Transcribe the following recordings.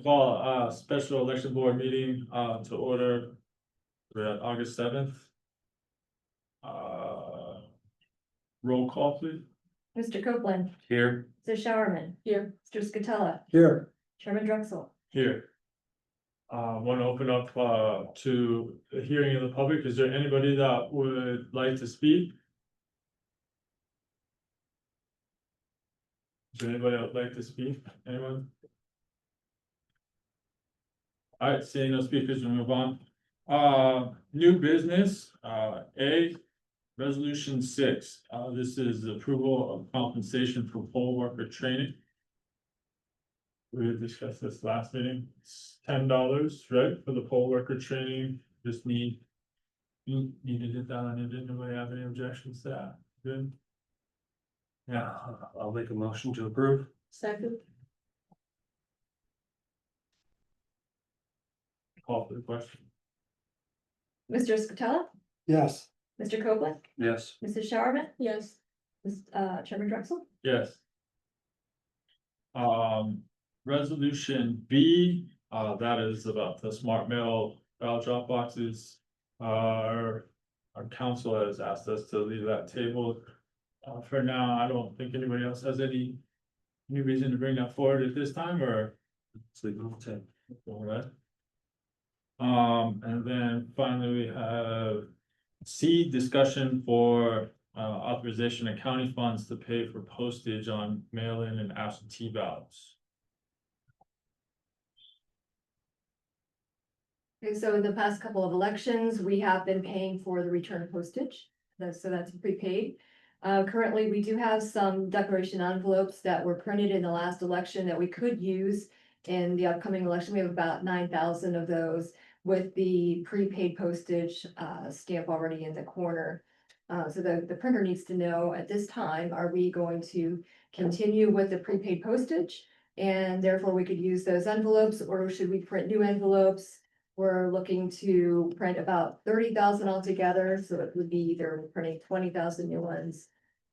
Call special election board meeting to order. We're at August 7th. Roll call, please. Mr. Copeland, Here. Mr. Showerman. Here. Mr. Scatella, Here. Chairman Drexel. Here. Want to open up to the hearing of the public. Is there anybody that would like to speak? Is there anybody that would like to speak? Anyone? All right, seeing no speakers, we'll move on. New business, A, resolution 6. This is approval of compensation for poll worker training. We discussed this last meeting. It's $10, right, for the poll worker training. Just needed it done. Did anybody have any objections to that? Good. Yeah, I'll make a motion to approve. Second. Call for the question. Mr. Scatella, Yes. Mr. Copeland, Yes. Mrs. Showerman. Yes. Chairman Drexel. Yes. Resolution B, that is about the smart mail ballot drop boxes. Our council has asked us to leave that table. For now, I don't think anybody else has any reason to bring that forward at this time, or. Let's leave it on the table. All right. And then finally we have C, discussion for authorization of county funds to pay for postage on mail-in and absentee ballots. Okay, so in the past couple of elections, we have been paying for the return postage, so that's prepaid. Currently, we do have some declaration envelopes that were printed in the last election that we could use in the upcoming election. We have about 9,000 of those with the prepaid postage stamp already in the corner. So the printer needs to know at this time, are we going to continue with the prepaid postage? And therefore we could use those envelopes, or should we print new envelopes? We're looking to print about 30,000 altogether, so it would be either printing 20,000 new ones.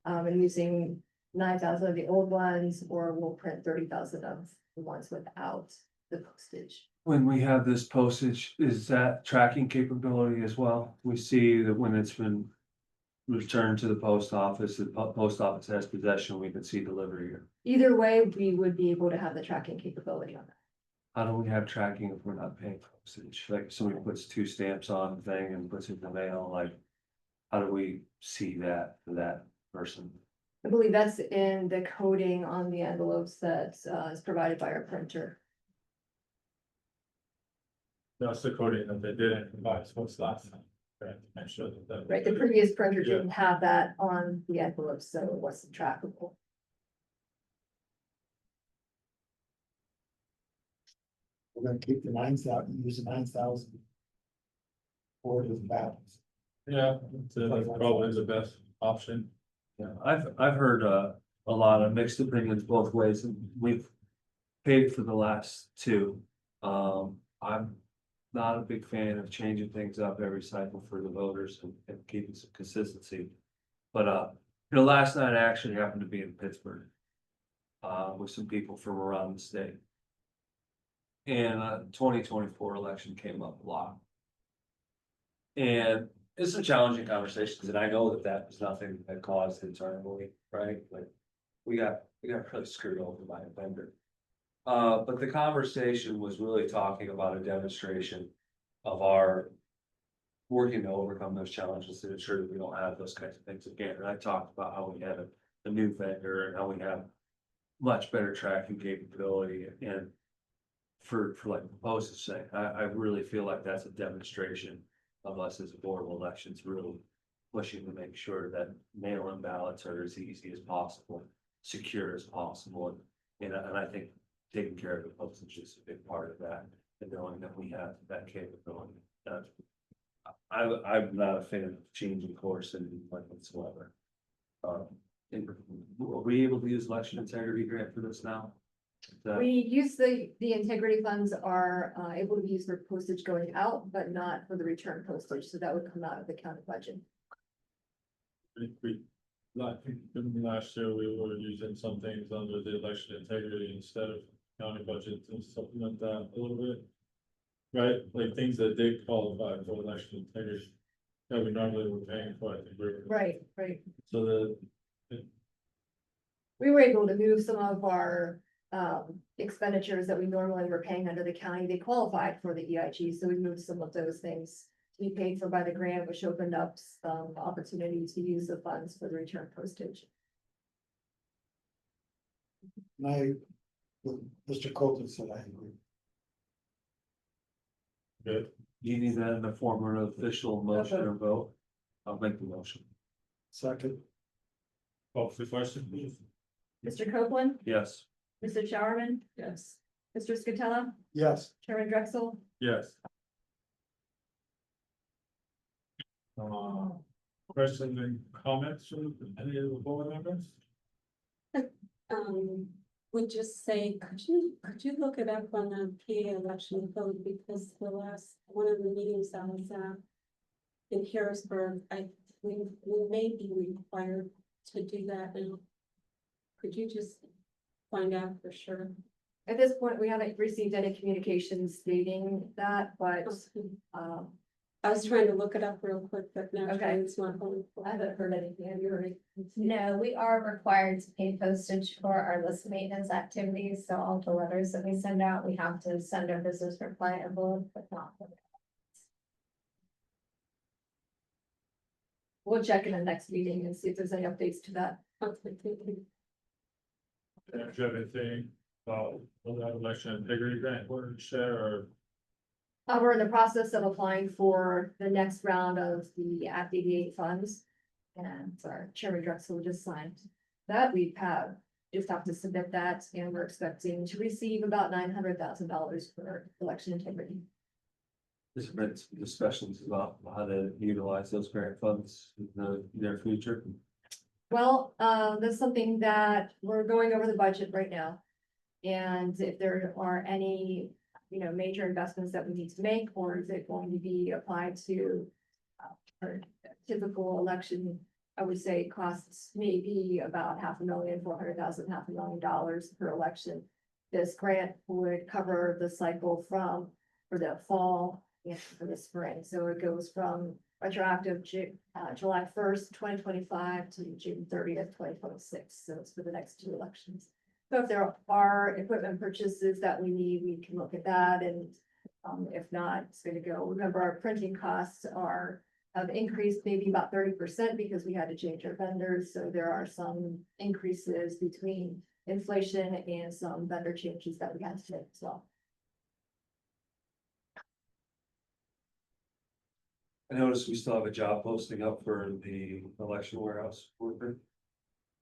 And using 9,000 of the old ones, or we'll print 30,000 of the ones without the postage. When we have this postage, is that tracking capability as well? We see that when it's been returned to the post office has possession, we can see delivery here. Either way, we would be able to have the tracking capability on that. How do we have tracking if we're not paying postage? Like if somebody puts 2 stamps on the thing and puts it in the mail, like, how do we see that for that person? I believe that's in the coding on the envelopes that is provided by our printer. That's the coding that they didn't provide to us last time. Right, make sure that. Right, the previous printer Yeah. didn't have that on the envelopes, so it wasn't trackable. We're gonna keep the 9,000, use the 9,000. For the balance. Yeah, that's probably the best option. Yeah, I've heard a lot of mixed opinions both ways, and we've paid for the last 2. I'm not a big fan of changing things up every cycle for the voters and keeping some consistency. But last night I actually happened to be in Pittsburgh with some people from around the state. And 2024 election came up a lot. And it's a challenging conversation, and I know that was nothing that caused internally, right? Like we got really screwed over by a vendor. But the conversation was really talking about a demonstration of our working to overcome those challenges to ensure that we don't have those kinds of things again. And I talked about how we had a new vendor and how we have much better tracking capability. And for like the postage thing, I really feel like that's a demonstration of us as a board of elections really pushing to make sure that mail-in ballots are as easy as possible, secure as possible. And I think taking care of the postage is a big part of that, and knowing that we have that capability. I'm not a fan of changing course in like whatsoever. And were we able to use election integrity grant for this now? We use the integrity funds are able to use for postage going out, but not for the return postage, so that would come out of the county budget. I think last year we were using some things under the election integrity instead of county budget to supplement that a little bit. Right, like things that did qualify for election integrity that we normally were paying for, I think we're, Right, right. so the, We were able to move some of our expenditures that we normally were paying under the county. They qualified for the EIG, so we moved some of those things to be paid for by the grant, which opened up some opportunity to use the funds for the return postage. Mr. Colton said I agree. good, You need that in the form of an official motion or vote? I'll make the motion. Second, call for the question, please. Mr. Copeland, Yes. Mr. Showerman? Yes. Mr. Scatella, yes, Chairman Drexel? Yes. Questions and comments from any of the board members? Would just say, could you look it up on the PA election code, because the last, one of the meetings I was at in Harrisburg, we may be required to do that now. Could you just find out for sure? At this point, we haven't received any communications stating that, but I was trying to look it up real quick, but now Okay. it's not going. I haven't heard anything. Have you heard anything? No, we are required to pay postage for our list maintenance activities, so all the letters that we send out, we have to send a business reply envelope, but not. We'll check in the next meeting and see if there's any updates to that. Okay, thank you. Do you have anything about that election integrity grant order to share or? We're in the process of applying for the next round of the Act 88 funds. And our Chairman Drexel just signed that. Just have to submit that, and we're expecting to receive about $900,000 for election integrity. There's been some discussions about how to utilize those grant funds in the near future. Well, that's something that we're going over the budget right now. And if there are any, major investments that we need to make, or is it going to be applied to our typical election? I would say costs maybe about $500,000, $400,000, $500,000 per election. This grant would cover the cycle for the fall and for the spring. So it goes from retroactive July 1st, 2025 to June 30th, 2026. So it's for the next two elections. So if there are equipment purchases that we need, we can look at that, and if not, it's gonna go. Remember, our printing costs have increased maybe about 30% because we had to change our vendors, so there are some increases between inflation and some vendor changes that we had to make as well. I noticed we still have a job posting up for the election warehouse worker.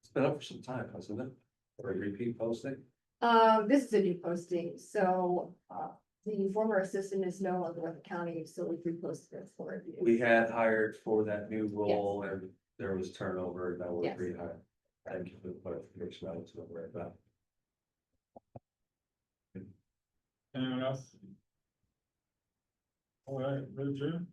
It's been up for some time, hasn't it? Or a repeat posting? This is a new posting, so the former assistant is no longer with the county, so we reposted it for review. We had hired for that new role and there was turnover and that was Yes. rehired. Thank you for the clarification. I was aware of that. Anyone else? All right, Richard?